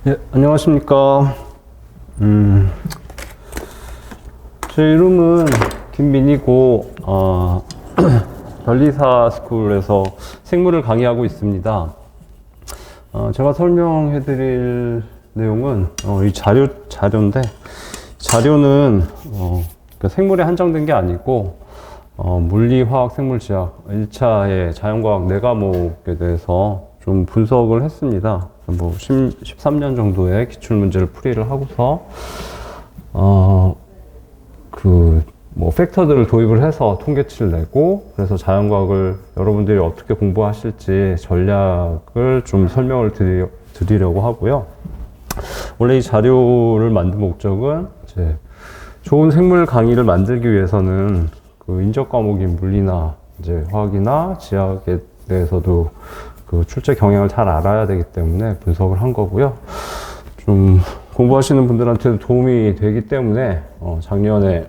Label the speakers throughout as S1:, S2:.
S1: 예, 안녕하십니까. 제 이름은 김민이고, 변리사 스쿨에서 생물을 강의하고 있습니다. 제가 설명해 드릴 내용은, 이 자료인데, 자료는, 그러니까 생물에 한정된 게 아니고, 물리, 화학, 생물, 지학, 1차의 자연과학 4과목에 대해서 좀 분석을 했습니다. 뭐 13년 정도의 기출문제를 풀이를 하고서 뭐 팩터들을 도입을 해서 통계치를 내고, 그래서 자연과학을 여러분들이 어떻게 공부하실지 전략을 좀 설명을 드리려고 하고요. 원래 이 자료를 만든 목적은 이제 좋은 생물 강의를 만들기 위해서는 그 인적 과목인 물리나 이제 화학이나 지학에 대해서도 그 출제 경향을 잘 알아야 되기 때문에 분석을 한 거고요. 좀 공부하시는 분들한테도 도움이 되기 때문에 작년에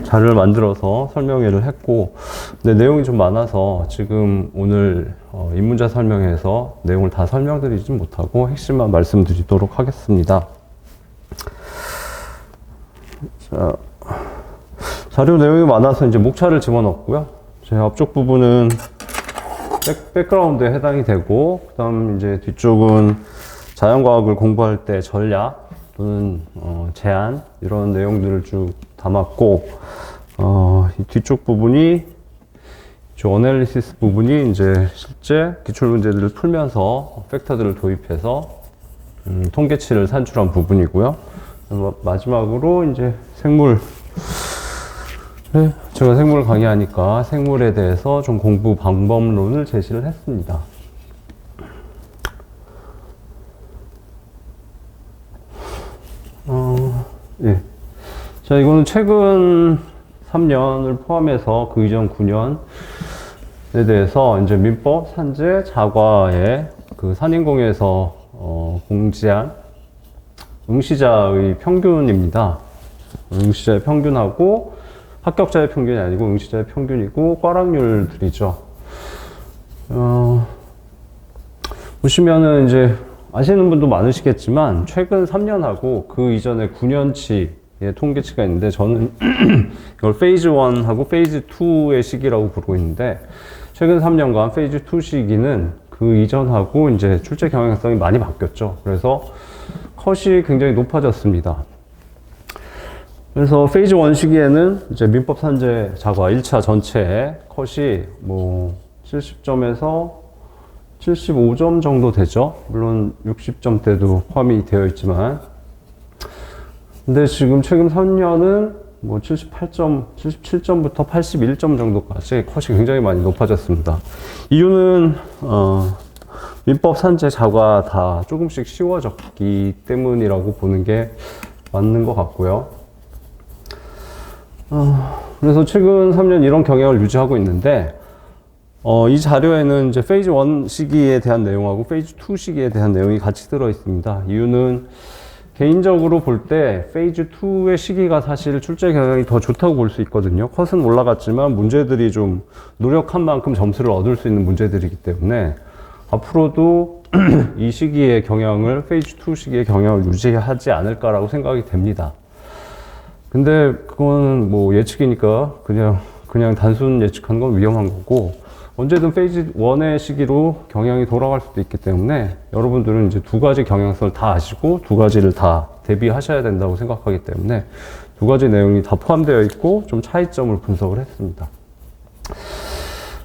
S1: 자료를 만들어서 설명회를 했고, 근데 내용이 좀 많아서 지금 오늘 입문자 설명회에서 내용을 다 설명드리지 못하고 핵심만 말씀드리도록 하겠습니다. 자, 자료 내용이 많아서 이제 목차를 집어넣었고요. 제 앞쪽 부분은 백그라운드에 해당이 되고, 그 다음 이제 뒤쪽은 자연과학을 공부할 때 전략 또는 제안 이런 내용들을 쭉 담았고, 이 뒤쪽 부분이 어널리시스 부분이 이제 실제 기출문제들을 풀면서 팩터들을 도입해서 통계치를 산출한 부분이고요. 마지막으로 이제 생물, 네, 제가 생물을 강의하니까 생물에 대해서 좀 공부 방법론을 제시를 했습니다. 예. 자, 이거는 최근 3년을 포함해서 그 이전 9년에 대해서 이제 민법, 산재, 자과의 그 산인공에서 공지한 응시자의 평균입니다. 응시자의 평균하고 합격자의 평균이 아니고 응시자의 평균이고 꽈락률들이죠. 보시면은 이제 아시는 분도 많으시겠지만 최근 3년하고 그 이전에 9년치의 통계치가 있는데, 저는 이걸 페이즈 1하고 페이즈 2의 시기라고 부르고 있는데, 최근 3년간 페이즈 2 시기는 그 이전하고 이제 출제 경향성이 많이 바뀌었죠. 그래서 컷이 굉장히 높아졌습니다. 그래서 페이즈 1 시기에는 이제 민법 산재 자과 1차 전체의 컷이 뭐 70점에서 75점 정도 되죠. 물론 60점대도 포함이 되어 있지만. 근데 지금 최근 3년은 뭐 78점, 77점부터 81점 정도까지 컷이 굉장히 많이 높아졌습니다. 이유는, 민법 산재 자과 다 조금씩 쉬워졌기 때문이라고 보는 게 맞는 것 같고요. 그래서 최근 3년 이런 경향을 유지하고 있는데, 이 자료에는 이제 페이즈 1 시기에 대한 내용하고 페이즈 2 시기에 대한 내용이 같이 들어 있습니다. 이유는 개인적으로 볼 때 페이즈 2의 시기가 사실 출제 경향이 더 좋다고 볼 수 있거든요. 컷은 올라갔지만 문제들이 좀 노력한 만큼 점수를 얻을 수 있는 문제들이기 때문에 앞으로도 이 시기의 경향을, 페이즈 2 시기의 경향을 유지하지 않을까라고 생각이 됩니다. 근데 그건 뭐 예측이니까 그냥 단순 예측하는 건 위험한 거고, 언제든 페이즈 1의 시기로 경향이 돌아갈 수도 있기 때문에 여러분들은 이제 두 가지 경향성을 다 아시고 두 가지를 다 대비하셔야 된다고 생각하기 때문에 두 가지 내용이 다 포함되어 있고 좀 차이점을 분석을 했습니다.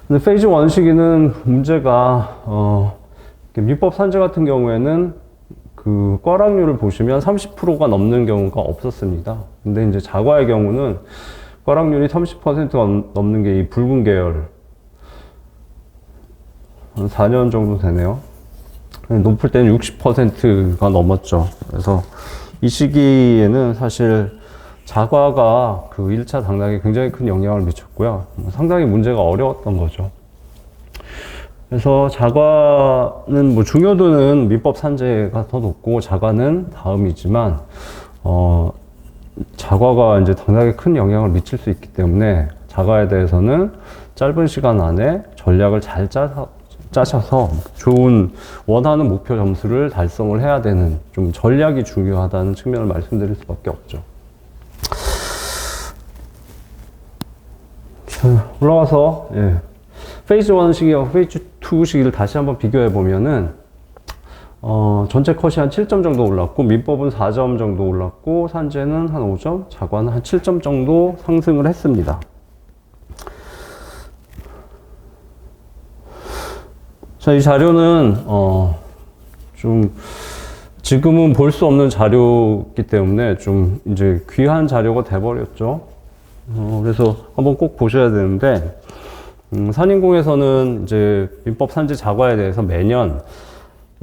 S1: 근데 페이즈 1 시기는 문제가 민법 산재 같은 경우에는 그 꽈락률을 보시면 30%가 넘는 경우가 없었습니다. 근데 이제 자과의 경우는 꽈락률이 30%가 넘는 게 이 붉은 계열, 한 4년 정도 되네요. 높을 때는 60%가 넘었죠. 그래서 이 시기에는 사실 자과가 그 1차 당락에 굉장히 큰 영향을 미쳤고요. 상당히 문제가 어려웠던 거죠. 그래서 자과는 뭐 중요도는 민법 산재가 더 높고 자과는 다음이지만, 자과가 이제 당락에 큰 영향을 미칠 수 있기 때문에 자과에 대해서는 짧은 시간 안에 전략을 잘 짜셔서 좋은 원하는 목표 점수를 달성을 해야 되는 좀 전략이 중요하다는 측면을 말씀드릴 수밖에 없죠. 자, 올라가서 페이즈 1 시기와 페이즈 2 시기를 다시 한번 비교해 보면은 전체 컷이 한 7점 정도 올랐고 민법은 4점 정도 올랐고 산재는 한 5점, 자관은 한 7점 정도 상승을 했습니다. 자, 이 자료는 좀 지금은 볼 수 없는 자료이기 때문에 좀 이제 귀한 자료가 돼버렸죠. 그래서 한번 꼭 보셔야 되는데 산인공에서는 이제 민법 산재 자과에 대해서 매년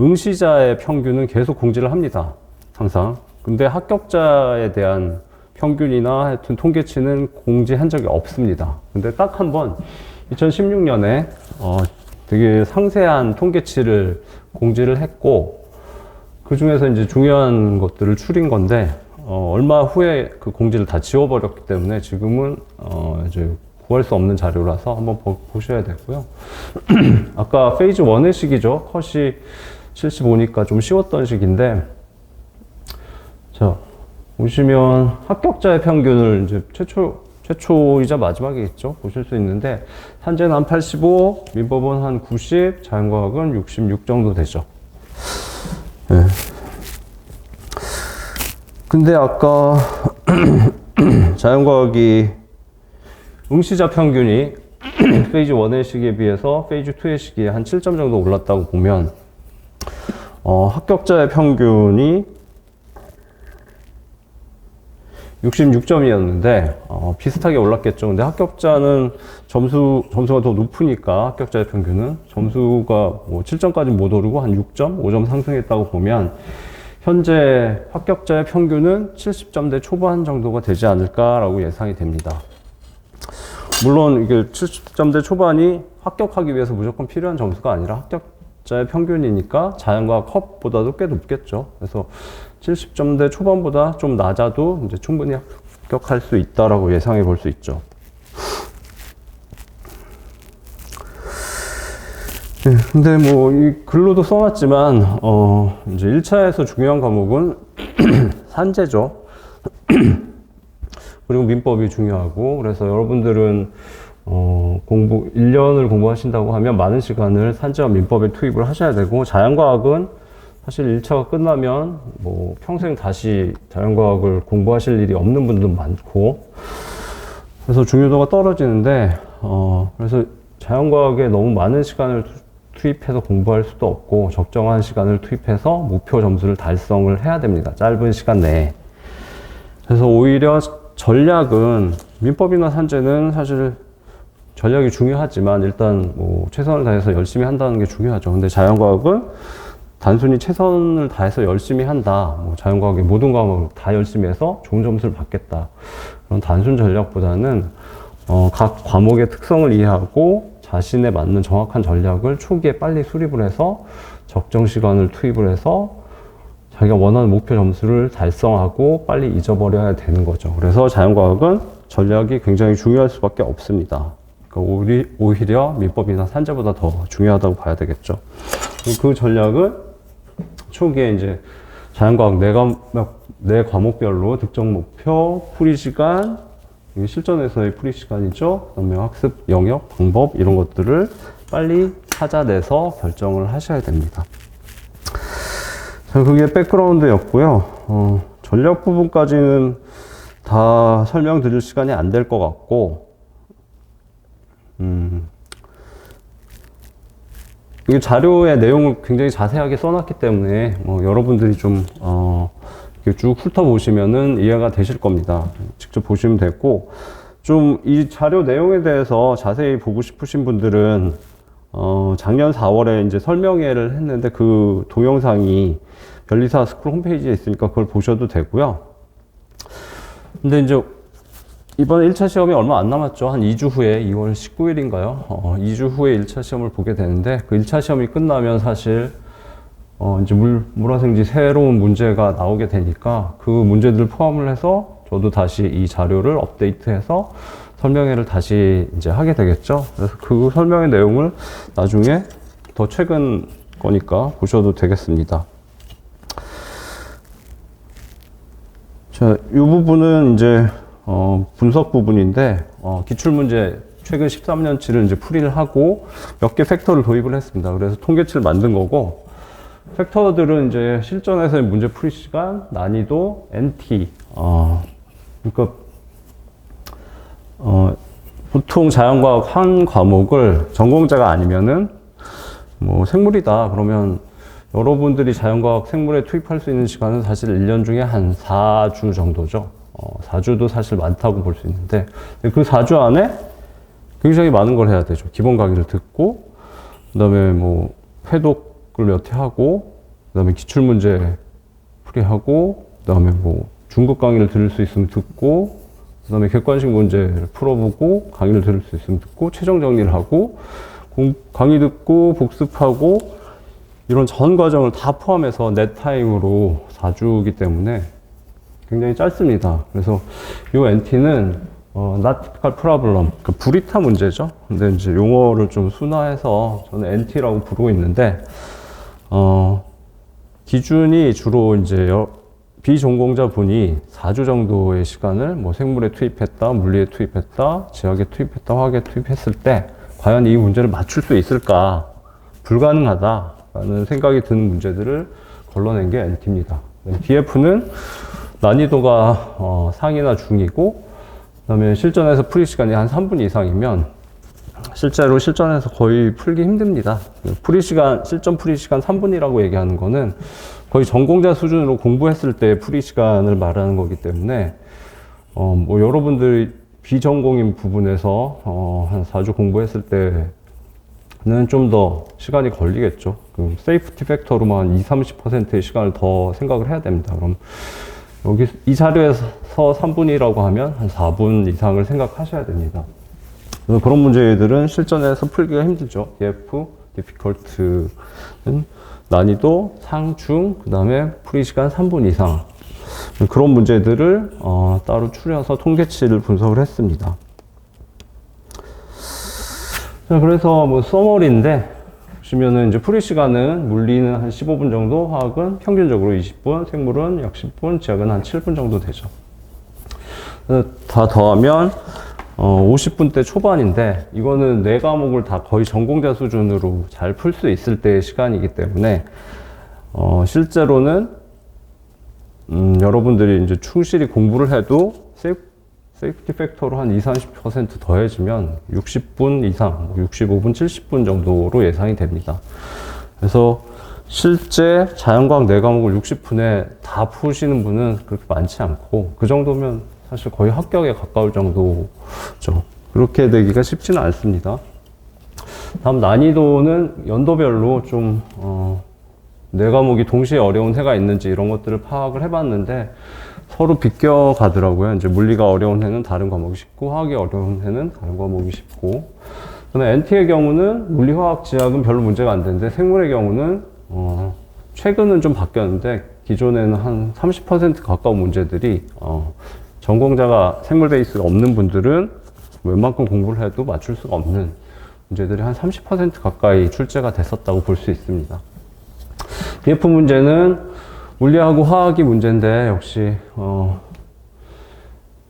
S1: 응시자의 평균은 계속 공지를 합니다. 항상. 근데 합격자에 대한 평균이나 하여튼 통계치는 공지한 적이 없습니다. 근데 딱 한 번 2016년에 되게 상세한 통계치를 공지를 했고 그 중에서 이제 중요한 것들을 추린 건데 얼마 후에 그 공지를 다 지워버렸기 때문에 지금은 이제 구할 수 없는 자료라서 한번 보셔야 되고요. 아까 페이즈 1의 시기죠. 컷이 75니까 좀 쉬웠던 시기인데 자 보시면 합격자의 평균을 이제 최초이자 마지막이겠죠. 보실 수 있는데 산재는 한 85, 민법은 한 90, 자연과학은 66 정도 되죠. 네. 근데 아까 자연과학이 응시자 평균이 페이지 1의 시기에 비해서 페이지 2의 시기에 한 7점 정도 올랐다고 보면 합격자의 평균이 66점이었는데 비슷하게 올랐겠죠. 근데 합격자는 점수가 더 높으니까 합격자의 평균은 점수가 뭐 7점까지 못 오르고 한 6점, 5점 상승했다고 보면 현재 합격자의 평균은 70점대 초반 정도가 되지 않을까라고 예상이 됩니다. 물론 이게 70점대 초반이 합격하기 위해서 무조건 필요한 점수가 아니라 합격자의 평균이니까 자연과학 컷보다도 꽤 높겠죠. 그래서 70점대 초반보다 좀 낮아도 이제 충분히 합격할 수 있다라고 예상해 볼 수 있죠. 네, 근데 뭐 이 글로도 써놨지만 이제 1차에서 중요한 과목은 산재죠. 그리고 민법이 중요하고 그래서 여러분들은 1년을 공부하신다고 하면 많은 시간을 산재와 민법에 투입을 하셔야 되고 자연과학은 사실 1차가 끝나면 뭐 평생 다시 자연과학을 공부하실 일이 없는 분들도 많고 그래서 중요도가 떨어지는데 그래서 자연과학에 너무 많은 시간을 투입해서 공부할 수도 없고 적정한 시간을 투입해서 목표 점수를 달성을 해야 됩니다. 짧은 시간 내에. 그래서 오히려 전략은 민법이나 산재는 사실 전략이 중요하지만 일단 뭐 최선을 다해서 열심히 한다는 게 중요하죠. 근데 자연과학은 단순히 최선을 다해서 열심히 한다. 뭐 자연과학의 모든 과목을 다 열심히 해서 좋은 점수를 받겠다. 그런 단순 전략보다는 각 과목의 특성을 이해하고 자신에 맞는 정확한 전략을 초기에 빨리 수립을 해서 적정 시간을 투입을 해서 자기가 원하는 목표 점수를 달성하고 빨리 잊어버려야 되는 거죠. 그래서 자연과학은 전략이 굉장히 중요할 수밖에 없습니다. 그러니까 오히려 민법이나 산재보다 더 중요하다고 봐야 되겠죠. 그 전략은 초기에 이제 자연과학 네 과목별로 특정 목표, 풀이 시간, 실전에서의 풀이 시간이죠. 그다음에 학습 영역, 방법 이런 것들을 빨리 찾아내서 결정을 하셔야 됩니다. 자, 그게 백그라운드였고요. 전략 부분까지는 다 설명드릴 시간이 안 될 것 같고, 이 자료의 내용을 굉장히 자세하게 써놨기 때문에 여러분들이 좀 이렇게 쭉 훑어보시면은 이해가 되실 겁니다. 직접 보시면 되고, 좀 이 자료 내용에 대해서 자세히 보고 싶으신 분들은 작년 4월에 이제 설명회를 했는데 그 동영상이 변리사 스쿨 홈페이지에 있으니까 그걸 보셔도 되고요. 근데 이제 이번 1차 시험이 얼마 안 남았죠. 한 2주 후에 2월 19일인가요? 2주 후에 1차 시험을 보게 되는데 그 1차 시험이 끝나면 사실 이제 물화생지 새로운 문제가 나오게 되니까 그 문제들을 포함을 해서 저도 다시 이 자료를 업데이트해서 설명회를 다시 이제 하게 되겠죠. 그래서 그 설명의 내용을 나중에 더 최근 거니까 보셔도 되겠습니다. 자, 이 부분은 이제 분석 부분인데 기출문제 최근 13년치를 이제 풀이를 하고 몇 개 팩터를 도입을 했습니다. 그래서 통계치를 만든 거고, 팩터들은 이제 실전에서의 문제 풀이 시간, 난이도, NT. 그러니까 보통 자연과학 한 과목을 전공자가 아니면은 뭐 생물이다 그러면 여러분들이 자연과학 생물에 투입할 수 있는 시간은 사실 1년 중에 한 4주 정도죠. 4주도 사실 많다고 볼 수 있는데, 그 4주 안에 굉장히 많은 걸 해야 되죠. 기본 강의를 듣고, 그 다음에 뭐 회독을 몇 회 하고, 그 다음에 기출문제 풀이하고, 그 다음에 뭐 중급 강의를 들을 수 있으면 듣고, 그 다음에 객관식 문제를 풀어보고, 강의를 들을 수 있으면 듣고, 최종 정리를 하고, 강의 듣고, 복습하고, 이런 전 과정을 다 포함해서 넷 타임으로 4주이기 때문에 굉장히 짧습니다. 그래서 이 NT는 not typical problem, 그러니까 불이타 문제죠. 근데 이제 용어를 좀 순화해서 저는 NT라고 부르고 있는데, 기준이 주로 이제 비전공자 분이 4주 정도의 시간을 뭐 생물에 투입했다, 물리에 투입했다, 지학에 투입했다, 화학에 투입했을 때 과연 이 문제를 맞출 수 있을까? 불가능하다라는 생각이 드는 문제들을 걸러낸 게 NT입니다. DF는 난이도가 상이나 중이고, 그 다음에 실전에서 풀이 시간이 한 3분 이상이면 실제로 실전에서 거의 풀기 힘듭니다. 실전 풀이 시간 3분이라고 얘기하는 거는 거의 전공자 수준으로 공부했을 때 풀이 시간을 말하는 거기 때문에 뭐 여러분들이 비전공인 부분에서 한 4주 공부했을 때는 좀 더 시간이 걸리겠죠. 그 세이프티 팩터로만 20-30%의 시간을 더 생각을 해야 됩니다. 그럼 여기 이 자료에서 3분이라고 하면 한 4분 이상을 생각하셔야 됩니다. 그래서 그런 문제들은 실전에서 풀기가 힘들죠. DF, difficult는 난이도, 상, 중, 그 다음에 풀이 시간 3분 이상. 그런 문제들을 따로 추려서 통계치를 분석을 했습니다. 자, 그래서 뭐 서머리인데, 보시면은 이제 풀이 시간은 물리는 한 15분 정도, 화학은 평균적으로 20분, 생물은 약 10분, 지학은 한 7분 정도 되죠. 다 더하면 50분대 초반인데, 이거는 4과목을 다 거의 전공자 수준으로 잘 풀 수 있을 때의 시간이기 때문에 실제로는 여러분들이 이제 충실히 공부를 해도 세이프티 팩터로 한 20-30% 더해지면 60분 이상, 65분, 70분 정도로 예상이 됩니다. 그래서 실제 자연과학 4과목을 60분에 다 푸시는 분은 그렇게 많지 않고, 그 정도면 사실 거의 합격에 가까울 정도죠. 그렇게 되기가 쉽지는 않습니다. 다음 난이도는 연도별로 좀 4과목이 동시에 어려운 해가 있는지 이런 것들을 파악을 해봤는데 서로 비껴가더라고요. 이제 물리가 어려운 해는 다른 과목이 쉽고, 화학이 어려운 해는 다른 과목이 쉽고. 그다음에 NT의 경우는 물리, 화학, 지학은 별로 문제가 안 되는데, 생물의 경우는 최근은 좀 바뀌었는데 기존에는 한 30% 가까운 문제들이 전공자가 생물 베이스가 없는 분들은 웬만큼 공부를 해도 맞출 수가 없는 문제들이 한 30% 가까이 출제가 됐었다고 볼 수 있습니다. DF 문제는 물리하고 화학이 문제인데 역시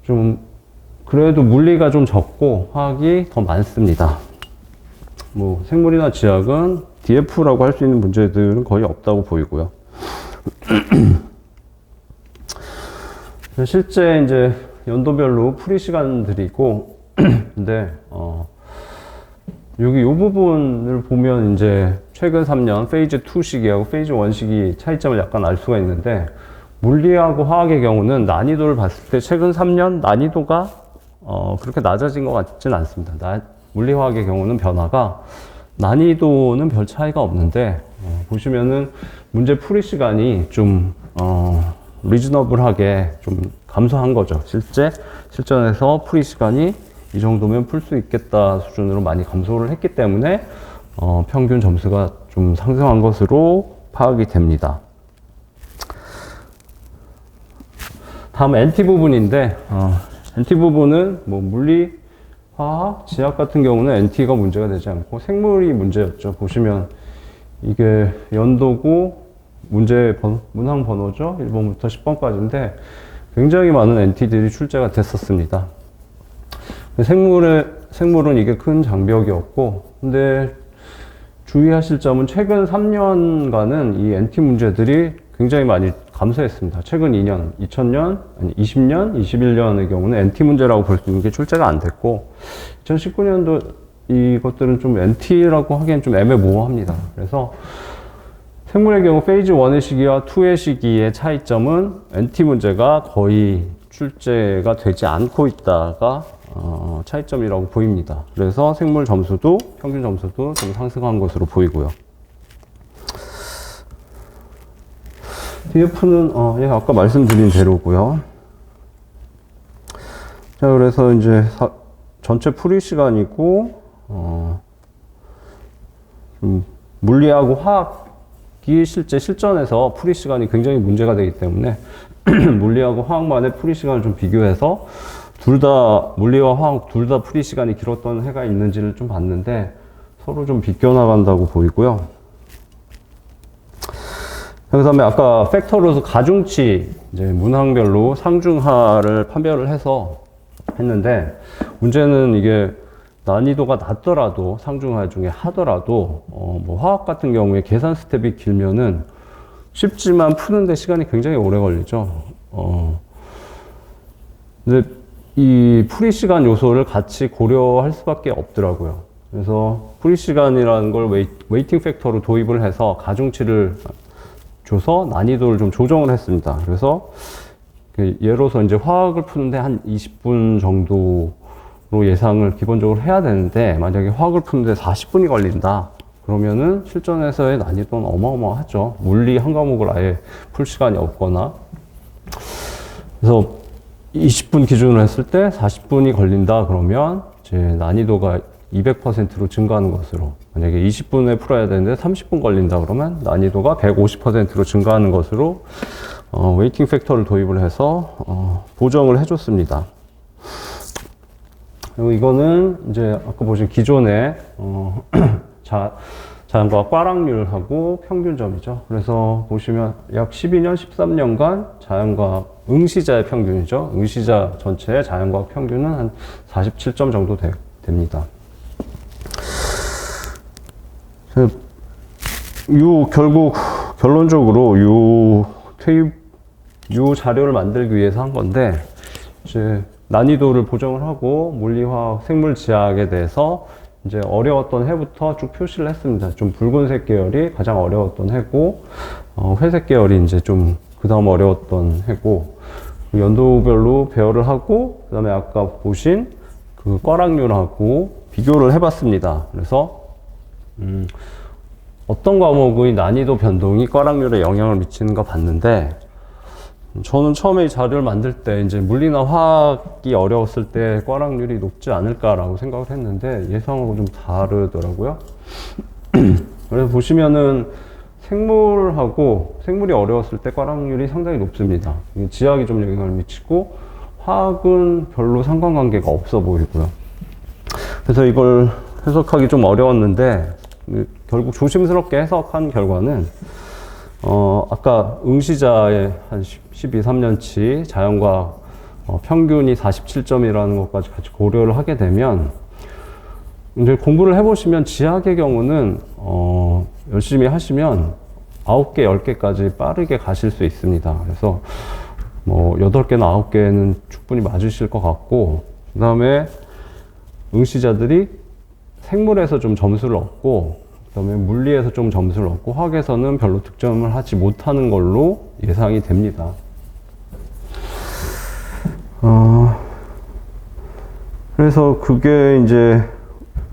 S1: 좀 그래도 물리가 좀 적고 화학이 더 많습니다. 뭐 생물이나 지학은 DF라고 할 수 있는 문제들은 거의 없다고 보이고요. 실제 이제 연도별로 풀이 시간들이고, 근데 여기 이 부분을 보면 이제 최근 3년 페이즈 2 시기하고 페이즈 1 시기 차이점을 약간 알 수가 있는데, 물리하고 화학의 경우는 난이도를 봤을 때 최근 3년 난이도가 그렇게 낮아진 것 같지는 않습니다. 물리, 화학의 경우는 변화가 난이도는 별 차이가 없는데 보시면은 문제 풀이 시간이 좀 리즈너블하게 좀 감소한 거죠. 실전에서 풀이 시간이 이 정도면 풀 수 있겠다 수준으로 많이 감소를 했기 때문에 평균 점수가 좀 상승한 것으로 파악이 됩니다. 다음 NT 부분인데 NT 부분은 뭐 물리, 화학, 지학 같은 경우는 NT가 문제가 되지 않고 생물이 문제였죠. 보시면 이게 연도고 문항 번호죠. 1번부터 10번까지인데 굉장히 많은 NT들이 출제가 됐었습니다. 생물은 이게 큰 장벽이었고, 근데 주의하실 점은 최근 3년간은 이 NT 문제들이 굉장히 많이 감소했습니다. 최근 2년, 2000년, 아니 20년, 21년의 경우는 NT 문제라고 볼 수 있는 게 출제가 안 됐고, 2019년도 이것들은 좀 NT라고 하기엔 좀 애매모호합니다. 그래서 생물의 경우 페이즈 1의 시기와 2의 시기의 차이점은 NT 문제가 거의 출제가 되지 않고 있다가 차이점이라고 보입니다. 그래서 생물 점수도 평균 점수도 좀 상승한 것으로 보이고요. DF는 예, 아까 말씀드린 대로고요. 자, 그래서 이제 전체 풀이 시간이고 물리하고 화학이 실제 실전에서 풀이 시간이 굉장히 문제가 되기 때문에 물리하고 화학만의 풀이 시간을 좀 비교해서 둘 다 물리와 화학 둘 다 풀이 시간이 길었던 해가 있는지를 좀 봤는데 서로 좀 비껴나간다고 보이고요. 그 다음에 아까 팩터로서 가중치 이제 문항별로 상중하를 판별을 해서 했는데 문제는 이게 난이도가 낮더라도 상중하 중에 하더라도 뭐 화학 같은 경우에 계산 스텝이 길면은 쉽지만 푸는데 시간이 굉장히 오래 걸리죠. 근데 이 풀이 시간 요소를 같이 고려할 수밖에 없더라고요. 그래서 풀이 시간이라는 걸 웨이팅 팩터로 도입을 해서 가중치를 줘서 난이도를 좀 조정을 했습니다. 그래서 예로서 이제 화학을 푸는데 한 20분 정도로 예상을 기본적으로 해야 되는데 만약에 화학을 푸는데 40분이 걸린다. 그러면은 실전에서의 난이도는 어마어마하죠. 물리 한 과목을 아예 풀 시간이 없거나. 그래서 20분 기준으로 했을 때 40분이 걸린다 그러면 이제 난이도가 200%로 증가하는 것으로, 만약에 20분에 풀어야 되는데 30분 걸린다 그러면 난이도가 150%로 증가하는 것으로 웨이팅 팩터를 도입을 해서 보정을 해줬습니다. 그리고 이거는 이제 아까 보신 기존의 자연과학 꽈락률하고 평균점이죠. 그래서 보시면 약 12년, 13년간 자연과학 응시자의 평균이죠. 응시자 전체의 자연과학 평균은 한 47점 정도 됩니다. 결국 결론적으로 요 자료를 만들기 위해서 한 건데, 이제 난이도를 보정을 하고 물리화학 생물지학에 대해서 이제 어려웠던 해부터 쭉 표시를 했습니다. 좀 붉은색 계열이 가장 어려웠던 해고, 회색 계열이 이제 좀 그 다음 어려웠던 해고, 연도별로 배열을 하고, 그 다음에 아까 보신 그 꽈락률하고 비교를 해봤습니다. 그래서 어떤 과목의 난이도 변동이 꽈락률에 영향을 미치는가 봤는데, 저는 처음에 이 자료를 만들 때 이제 물리나 화학이 어려웠을 때 꽈락률이 높지 않을까라고 생각을 했는데 예상하고 좀 다르더라고요. 그래서 보시면은 생물이 어려웠을 때 꽈락률이 상당히 높습니다. 지학이 좀 영향을 미치고 화학은 별로 상관관계가 없어 보이고요. 그래서 이걸 해석하기 좀 어려웠는데 결국 조심스럽게 해석한 결과는 아까 응시자의 한 12, 13년치 자연과학 평균이 47점이라는 것까지 같이 고려를 하게 되면 이제 공부를 해보시면 지학의 경우는 열심히 하시면 9개, 10개까지 빠르게 가실 수 있습니다. 그래서 뭐 8개나 9개는 충분히 맞으실 것 같고, 그 다음에 응시자들이 생물에서 좀 점수를 얻고, 그 다음에 물리에서 좀 점수를 얻고, 화학에서는 별로 득점을 하지 못하는 걸로 예상이 됩니다. 그래서 그게 이제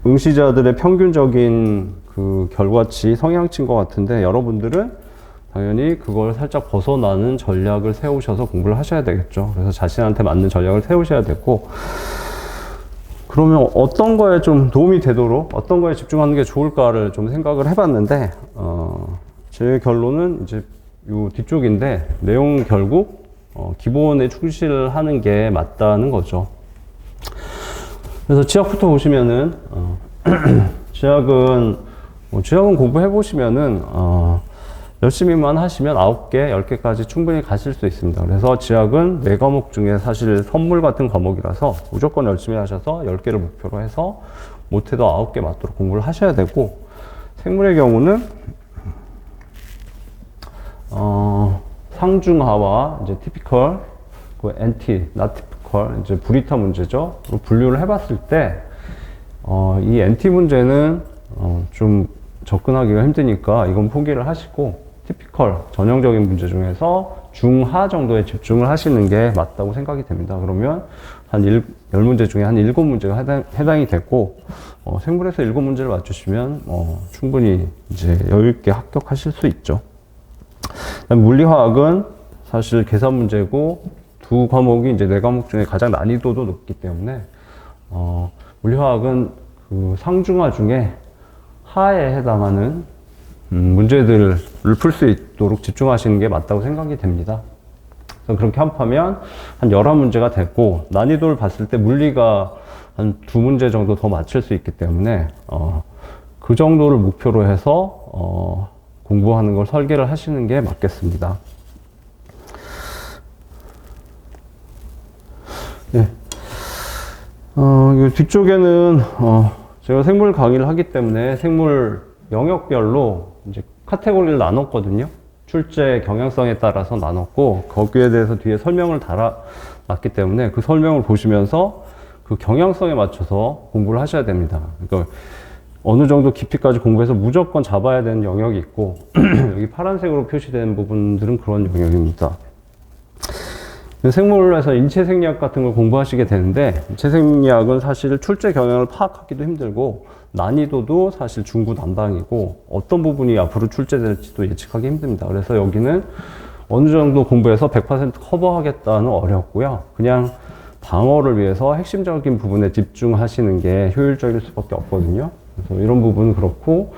S1: 응시자들의 평균적인 그 결과치, 성향치인 것 같은데, 여러분들은 당연히 그걸 살짝 벗어나는 전략을 세우셔서 공부를 하셔야 되겠죠. 그래서 자신한테 맞는 전략을 세우셔야 되고, 그러면 어떤 거에 좀 도움이 되도록 어떤 거에 집중하는 게 좋을까를 좀 생각을 해봤는데, 제 결론은 이제 요 뒤쪽인데, 내용 결국 기본에 충실하는 게 맞다는 거죠. 그래서 지학부터 보시면은 지학은 지학은 공부해 보시면은 열심히만 하시면 9개, 10개까지 충분히 가실 수 있습니다. 그래서 지학은 4과목 중에 사실 선물 같은 과목이라서 무조건 열심히 하셔서 10개를 목표로 해서 못해도 9개 맞도록 공부를 하셔야 되고, 생물의 경우는 상중하와 이제 티피컬, 그 NT, 나티피컬, 이제 브리터 문제죠. 분류를 해봤을 때 이 NT 문제는 좀 접근하기가 힘드니까 이건 포기를 하시고, 티피컬, 전형적인 문제 중에서 중하 정도에 집중을 하시는 게 맞다고 생각이 됩니다. 그러면 한 10문제 중에 한 7문제가 해당이 됐고, 생물에서 7문제를 맞추시면 충분히 이제 여유있게 합격하실 수 있죠. 물리화학은 사실 계산 문제고, 두 과목이 이제 4과목 중에 가장 난이도도 높기 때문에, 물리화학은 그 상중하 중에 하에 해당하는 문제들을 풀 수 있도록 집중하시는 게 맞다고 생각이 됩니다. 그래서 그렇게 합하면 한 11문제가 됐고, 난이도를 봤을 때 물리가 한 2문제 정도 더 맞출 수 있기 때문에 그 정도를 목표로 해서 공부하는 걸 설계를 하시는 게 맞겠습니다. 네. 이 뒤쪽에는 제가 생물 강의를 하기 때문에 생물 영역별로 이제 카테고리를 나눴거든요. 출제 경향성에 따라서 나눴고, 거기에 대해서 뒤에 설명을 달아놨기 때문에 그 설명을 보시면서 그 경향성에 맞춰서 공부를 하셔야 됩니다. 그러니까 어느 정도 깊이까지 공부해서 무조건 잡아야 되는 영역이 있고, 여기 파란색으로 표시된 부분들은 그런 영역입니다. 생물에서 인체생리학 같은 걸 공부하시게 되는데, 인체생리학은 사실 출제 경향을 파악하기도 힘들고, 난이도도 사실 중구 난방이고, 어떤 부분이 앞으로 출제될지도 예측하기 힘듭니다. 그래서 여기는 어느 정도 공부해서 100% 커버하겠다는 어렵고요. 그냥 방어를 위해서 핵심적인 부분에 집중하시는 게 효율적일 수밖에 없거든요. 그래서 이런 부분은 그렇고,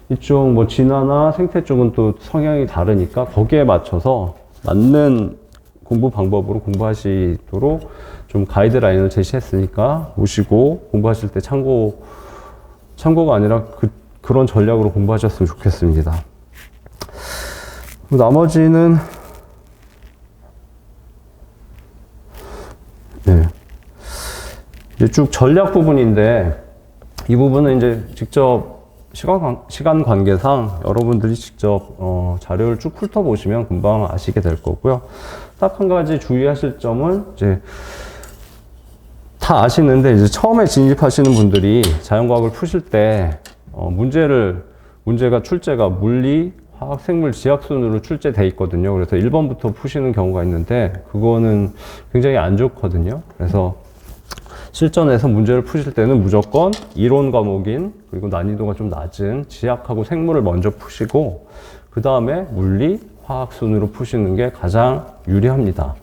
S1: 이쪽 뭐 진화나 생태 쪽은 또 성향이 다르니까 거기에 맞춰서 맞는 공부 방법으로 공부하시도록 좀 가이드라인을 제시했으니까 보시고 공부하실 때 참고가 아니라 그런 전략으로 공부하셨으면 좋겠습니다. 나머지는 네. 이제 쭉 전략 부분인데, 이 부분은 이제 직접 시간 관계상 여러분들이 직접 자료를 쭉 훑어보시면 금방 아시게 될 거고요. 딱 한 가지 주의하실 점은, 이제 다 아시는데 이제 처음에 진입하시는 분들이 자연과학을 푸실 때 문제가 출제가 물리, 화학, 생물, 지학 순으로 출제돼 있거든요. 그래서 1번부터 푸시는 경우가 있는데 그거는 굉장히 안 좋거든요. 그래서 실전에서 문제를 푸실 때는 무조건 이론 과목인, 그리고 난이도가 좀 낮은 지학하고 생물을 먼저 푸시고, 그 다음에 물리, 화학 순으로 푸시는 게 가장 유리합니다.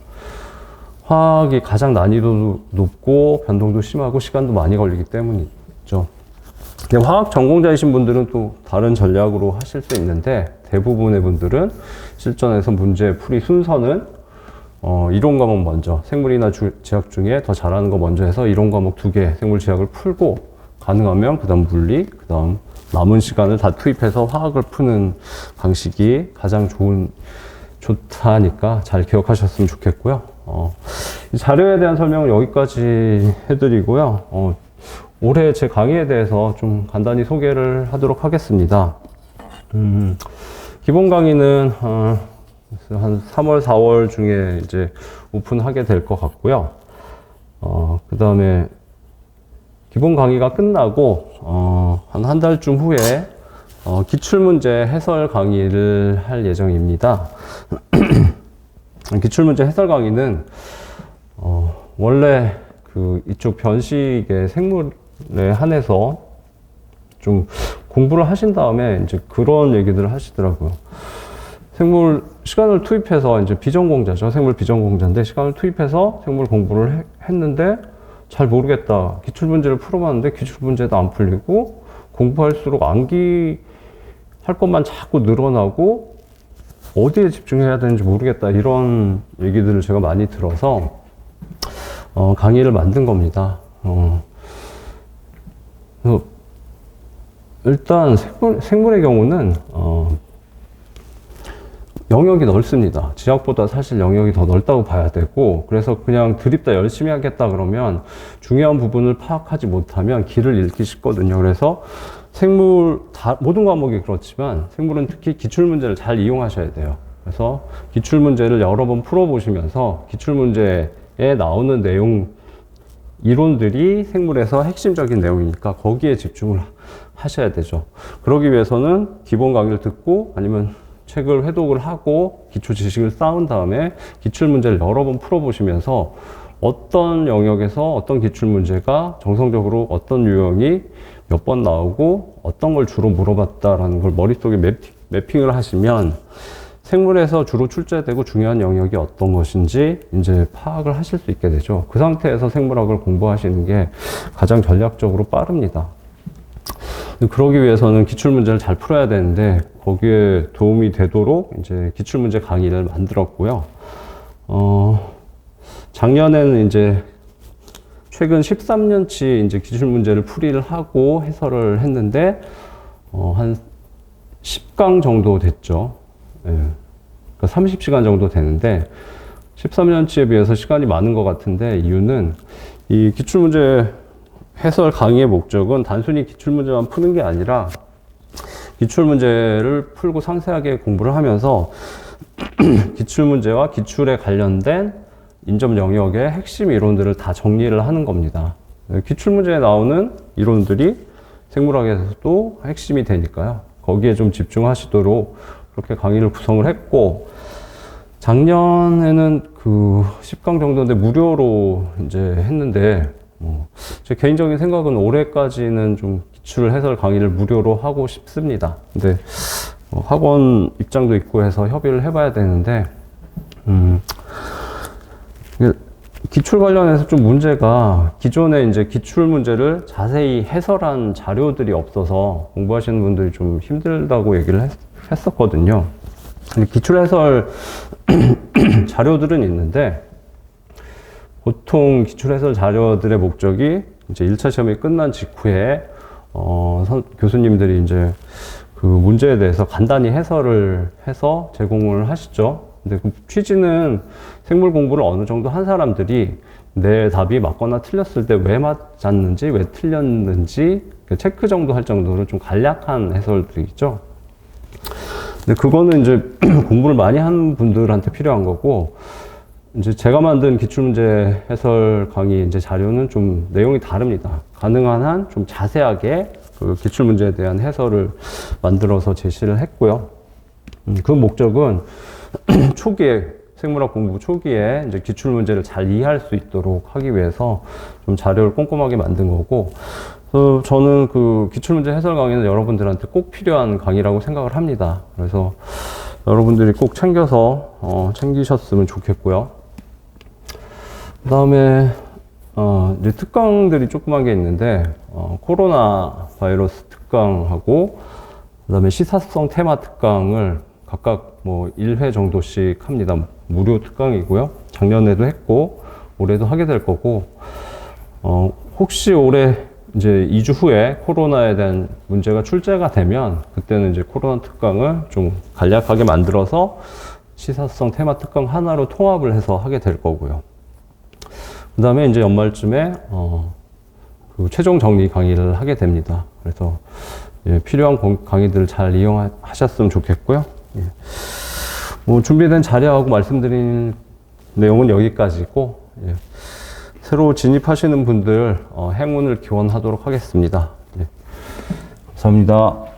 S1: 화학이 가장 난이도도 높고 변동도 심하고 시간도 많이 걸리기 때문이죠. 화학 전공자이신 분들은 또 다른 전략으로 하실 수 있는데, 대부분의 분들은 실전에서 문제 풀이 순서는 이론 과목 먼저, 생물이나 지학 중에 더 잘하는 거 먼저 해서 이론 과목 2개, 생물 지학을 풀고, 가능하면 그 다음 물리, 그 다음 남은 시간을 다 투입해서 화학을 푸는 방식이 가장 좋다니까 잘 기억하셨으면 좋겠고요. 이 자료에 대한 설명은 여기까지 해드리고요. 올해 제 강의에 대해서 좀 간단히 소개를 하도록 하겠습니다. 기본 강의는 한 3월, 4월 중에 이제 오픈하게 될 것 같고요. 그 다음에 기본 강의가 끝나고 한 달쯤 후에 기출문제 해설 강의를 할 예정입니다. 기출문제 해설 강의는 원래 이쪽 변식의 생물에 한해서 좀 공부를 하신 다음에 이제 그런 얘기들을 하시더라고요. 생물 시간을 투입해서, 이제 비전공자죠. 생물 비전공자인데 시간을 투입해서 생물 공부를 했는데 잘 모르겠다. 기출문제를 풀어봤는데 기출문제도 안 풀리고, 공부할수록 암기할 것만 자꾸 늘어나고 어디에 집중해야 되는지 모르겠다. 이런 얘기들을 제가 많이 들어서 강의를 만든 겁니다. 일단 생물의 경우는 영역이 넓습니다. 지학보다 사실 영역이 더 넓다고 봐야 되고, 그래서 그냥 드립다 열심히 하겠다 그러면 중요한 부분을 파악하지 못하면 길을 잃기 쉽거든요. 그래서 모든 과목이 그렇지만 생물은 특히 기출문제를 잘 이용하셔야 돼요. 그래서 기출문제를 여러 번 풀어보시면서 기출문제에 나오는 이론들이 생물에서 핵심적인 내용이니까 거기에 집중을 하셔야 되죠. 그러기 위해서는 기본 강의를 듣고 아니면 책을 회독을 하고 기초 지식을 쌓은 다음에 기출문제를 여러 번 풀어보시면서 어떤 영역에서 어떤 기출문제가 정성적으로 어떤 유형이 몇 번 나오고 어떤 걸 주로 물어봤다라는 걸 머릿속에 매핑을 하시면 생물에서 주로 출제되고 중요한 영역이 어떤 것인지 이제 파악을 하실 수 있게 되죠. 그 상태에서 생물학을 공부하시는 게 가장 전략적으로 빠릅니다. 그러기 위해서는 기출문제를 잘 풀어야 되는데 거기에 도움이 되도록 이제 기출문제 강의를 만들었고요. 작년에는 이제 최근 13년치 이제 기출문제를 풀이를 하고 해설을 했는데 한 10강 정도 됐죠. 예. 그러니까 30시간 정도 되는데 13년치에 비해서 시간이 많은 것 같은데 이유는 이 기출문제 해설 강의의 목적은 단순히 기출문제만 푸는 게 아니라 기출문제를 풀고 상세하게 공부를 하면서 기출문제와 기출에 관련된 인접 영역의 핵심 이론들을 다 정리를 하는 겁니다. 기출문제에 나오는 이론들이 생물학에서도 핵심이 되니까요. 거기에 좀 집중하시도록 그렇게 강의를 구성을 했고, 작년에는 그 10강 정도인데 무료로 이제 했는데, 제 개인적인 생각은 올해까지는 좀 기출 해설 강의를 무료로 하고 싶습니다. 근데 학원 입장도 있고 해서 협의를 해봐야 되는데, 기출 관련해서 좀 문제가 기존에 이제 기출 문제를 자세히 해설한 자료들이 없어서 공부하시는 분들이 좀 힘들다고 얘기를 했었거든요. 기출 해설 자료들은 있는데 보통 기출 해설 자료들의 목적이 이제 1차 시험이 끝난 직후에 교수님들이 이제 그 문제에 대해서 간단히 해설을 해서 제공을 하시죠. 근데 그 취지는 생물 공부를 어느 정도 한 사람들이 내 답이 맞거나 틀렸을 때 왜 맞았는지, 왜 틀렸는지 체크 정도 할 정도로 좀 간략한 해설들이죠. 근데 그거는 이제 공부를 많이 한 분들한테 필요한 거고, 이제 제가 만든 기출문제 해설 강의 이제 자료는 좀 내용이 다릅니다. 가능한 한 좀 자세하게 그 기출문제에 대한 해설을 만들어서 제시를 했고요. 그 목적은 초기에, 생물학 공부 초기에 이제 기출문제를 잘 이해할 수 있도록 하기 위해서 좀 자료를 꼼꼼하게 만든 거고, 저는 그 기출문제 해설 강의는 여러분들한테 꼭 필요한 강의라고 생각을 합니다. 그래서 여러분들이 꼭 챙기셨으면 좋겠고요. 그 다음에, 이제 특강들이 조그만 게 있는데, 코로나 바이러스 특강하고, 그 다음에 시사성 테마 특강을 각각 뭐 1회 정도씩 합니다. 무료 특강이고요. 작년에도 했고, 올해도 하게 될 거고, 혹시 올해 이제 2주 후에 코로나에 대한 문제가 출제가 되면, 그때는 이제 코로나 특강을 좀 간략하게 만들어서 시사성 테마 특강 하나로 통합을 해서 하게 될 거고요. 그 다음에 이제 연말쯤에, 그 최종 정리 강의를 하게 됩니다. 그래서, 예, 필요한 강의들을 잘 이용하셨으면 좋겠고요. 예. 뭐 준비된 자료하고 말씀드린 내용은 여기까지고, 예. 새로 진입하시는 분들 행운을 기원하도록 하겠습니다. 예. 감사합니다.